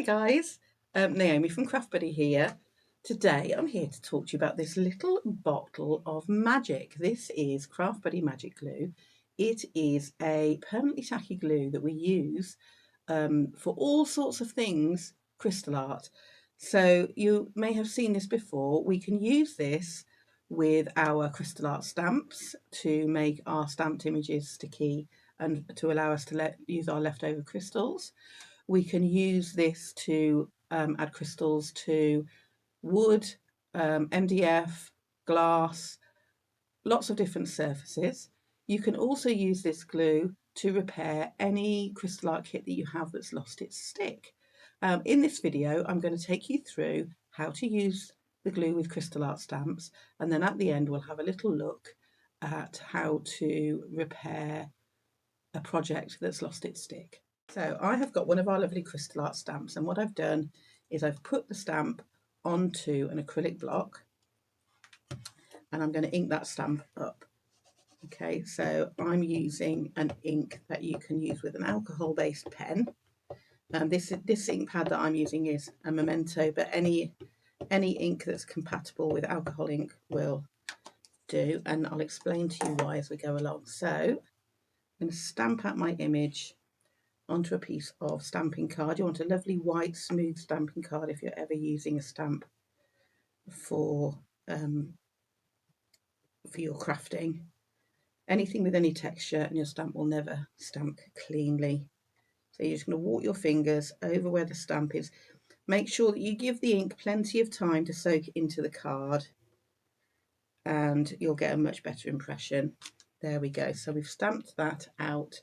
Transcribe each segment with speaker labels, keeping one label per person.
Speaker 1: Guys, Naomi from Craft Buddy here. Today I'm here to talk to you about this little bottle of magic. This is Craft Buddy Magic Glue. It is a permanently tacky glue that we use for all sorts of things crystal art. So you may have seen this before. We can use this with our crystal art stamps to make our stamped images sticky and to allow us to use our leftover crystals. We can use this to add crystals to wood, MDF, glass, lots of different surfaces. You can also use this glue to repair any crystal art kit that you have that's lost its stick. In this video, I'm going to take you through how to use the glue with crystal art stamps, and then at the end we'll have a little look at how to repair a project that's lost its stick. So I have got one of our lovely crystal art stamps, and what I've done is I've put the stamp onto an acrylic block and I'm going to ink that stamp up. Okay, so I'm using an ink that you can use with an alcohol-based pen. This ink pad that I'm using is a Memento, but any ink that's compatible with alcohol ink will do, and I'll explain to you why as we go along. So I'm going to stamp out my image onto a piece of stamping card. You want a lovely white smooth stamping card if you're ever using a stamp for your crafting. Anything with any texture and your stamp will never stamp cleanly. So you're just going to walk your fingers over where the stamp is. Make sure that you give the ink plenty of time to soak into the card and you'll get a much better impression. There we go. So we've stamped that out.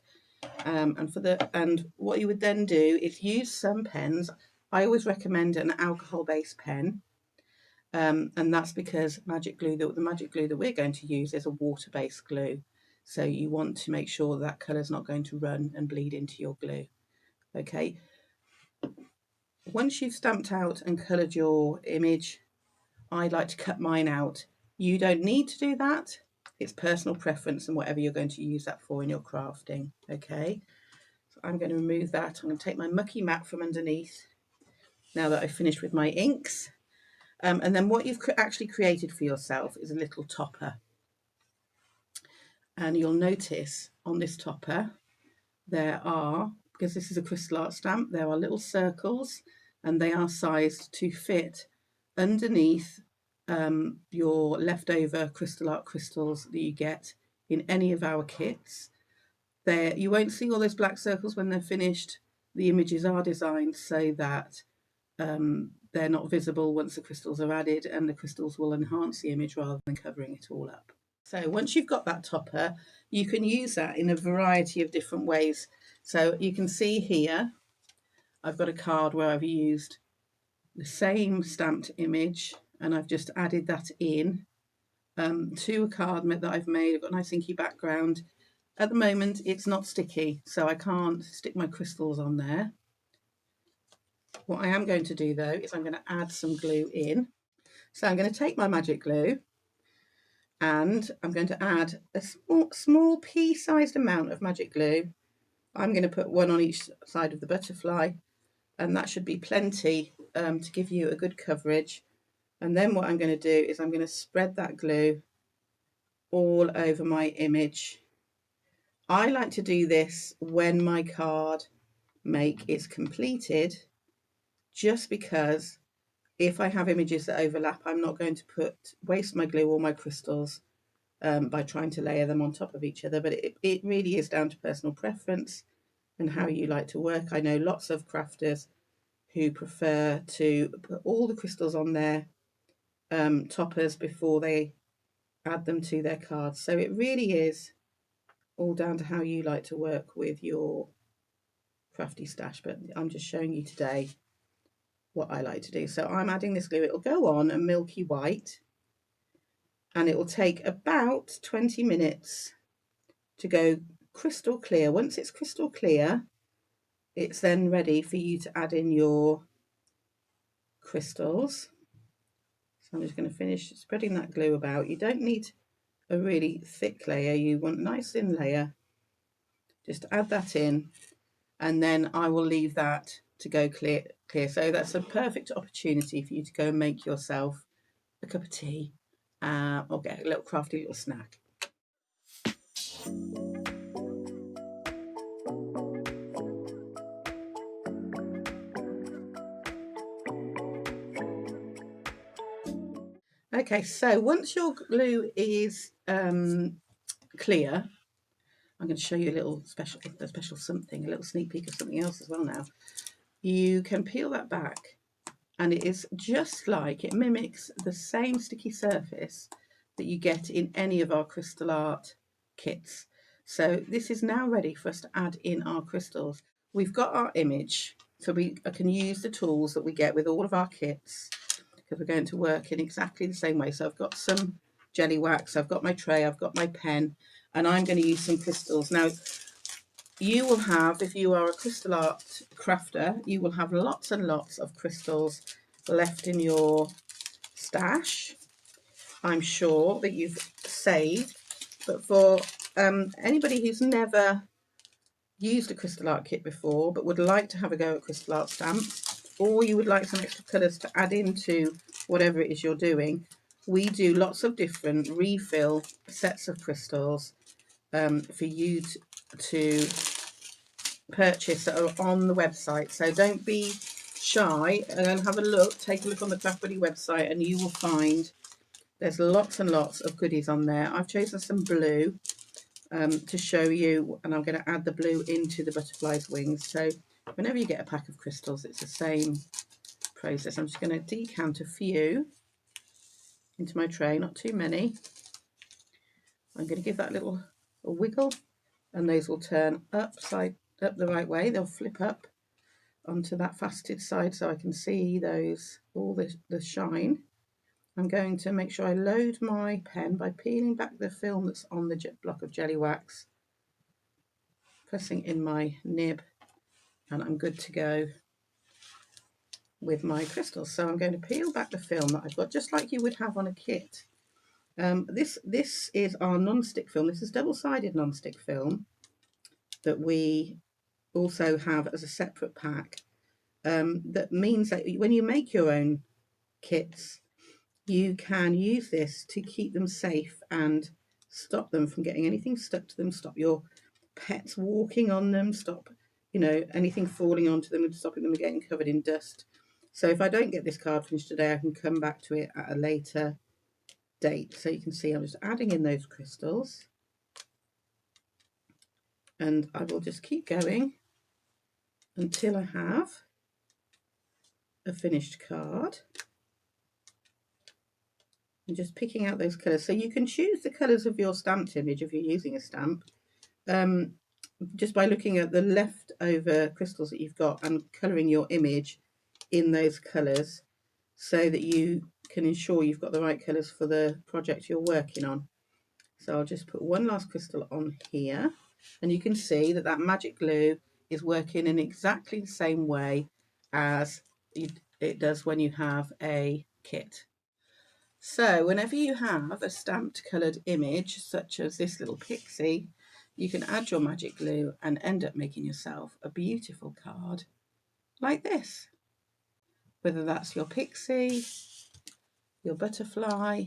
Speaker 1: And what you would then do is use some pens. I always recommend an alcohol-based pen, and that's because the magic glue that we're going to use is a water-based glue. So you want to make sure that colour is not going to run and bleed into your glue. Okay. Once you've stamped out and coloured your image, I like to cut mine out. You don't need to do that. It's personal preference and whatever you're going to use that for in your crafting. Okay. I'm going to remove that. I'm going to take my mucky mat from underneath now that I've finished with my inks. And then what you've actually created for yourself is a little topper. And you'll notice on this topper there are, because this is a crystal art stamp, there are little circles and they are sized to fit underneath your leftover crystal art crystals that you get in any of our kits. There, you won't see all those black circles when they're finished. The images are designed so that they're not visible once the crystals are added, and the crystals will enhance the image rather than covering it all up. So once you've got that topper, you can use that in a variety of different ways. So you can see here, I've got a card where I've used the same stamped image and I've just added that in to a card that I've made. I've got a nice inky background. At the moment, it's not sticky, so I can't stick my crystals on there. What I am going to do, though, is I'm going to add some glue in. So I'm going to take my magic glue and I'm going to add a small pea-sized amount of magic glue. I'm going to put one on each side of the butterfly, and that should be plenty to give you a good coverage. And then what I'm going to do is I'm going to spread that glue all over my image. I like to do this when my card make is completed, just because if I have images that overlap, I'm not going to waste my glue or my crystals by trying to layer them on top of each other. But it really is down to personal preference and how you like to work. I know lots of crafters who prefer to put all the crystals on their toppers before they add them to their cards. So it really is all down to how you like to work with your crafty stash, but I'm just showing you today what I like to do. So I'm adding this glue. It'll go on a milky white and it will take about 20 minutes to go crystal clear. Once it's crystal clear, it's then ready for you to add in your crystals. So I'm just going to finish spreading that glue about. You don't need a really thick layer, you want a nice thin layer. Just add that in, and then I will leave that to go clear. So that's a perfect opportunity for you to go and make yourself a cup of tea, or get a little crafty little snack. Okay, so once your glue is clear, I'm going to show you a little special something, a little sneak peek of something else as well now. You can peel that back, and it is just like, it mimics the same sticky surface that you get in any of our crystal art kits. So this is now ready for us to add in our crystals. We've got our image, so I can use the tools that we get with all of our kits, because we're going to work in exactly the same way. So I've got some jelly wax, I've got my tray, I've got my pen, and I'm going to use some crystals. Now, you will have, if you are a crystal art crafter, you will have lots and lots of crystals left in your stash. I'm sure that you've saved, but for anybody who's never used a crystal art kit before but would like to have a go at crystal art stamps, or you would like some extra colours to add into whatever it is you're doing, we do lots of different refill sets of crystals for you to purchase that are on the website. So don't be shy and have a look, take a look on the Craft Buddy website, and you will find there's lots and lots of goodies on there. I've chosen some blue to show you, and I'm going to add the blue into the butterfly's wings. So whenever you get a pack of crystals, it's the same process. I'm just going to decant a few into my tray, not too many. I'm going to give that a wiggle, and those will turn up the right way. They'll flip up onto that faceted side so I can see those, all the shine. I'm going to make sure I load my pen by peeling back the film that's on the block of jelly wax, pressing in my nib, and I'm good to go with my crystals. So I'm going to peel back the film that I've got, just like you would have on a kit. This is our non-stick film. This is double-sided non-stick film that we also have as a separate pack. That means that when you make your own kits, you can use this to keep them safe and stop them from getting anything stuck to them, stop your pets walking on them, stop anything falling onto them and stopping them getting covered in dust. So if I don't get this card finished today, I can come back to it at a later date. So you can see I'm just adding in those crystals, and I will just keep going until I have a finished card. And just picking out those colours. So you can choose the colours of your stamped image if you're using a stamp, just by looking at the leftover crystals that you've got and colouring your image in those colours, so that you can ensure you've got the right colours for the project you're working on. So I'll just put one last crystal on here, and you can see that magic glue is working in exactly the same way as it does when you have a kit. So whenever you have a stamped coloured image, such as this little pixie, you can add your magic glue and end up making yourself a beautiful card like this. Whether that's your pixie, your butterfly,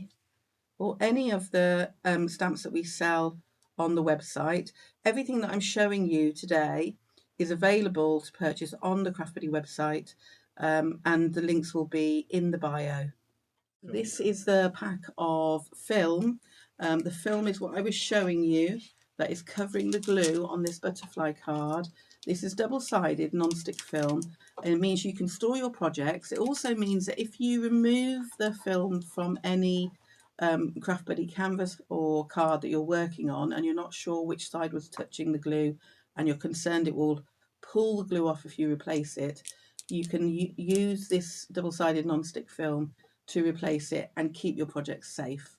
Speaker 1: or any of the stamps that we sell on the website. Everything that I'm showing you today is available to purchase on the Craft Buddy website, and the links will be in the bio. This is the pack of film. The film is what I was showing you that is covering the glue on this butterfly card. This is double-sided non-stick film, and it means you can store your projects. It also means that if you remove the film from any Craft Buddy canvas or card that you're working on, and you're not sure which side was touching the glue, and you're concerned it will pull the glue off if you replace it, you can use this double-sided non-stick film to replace it and keep your project safe.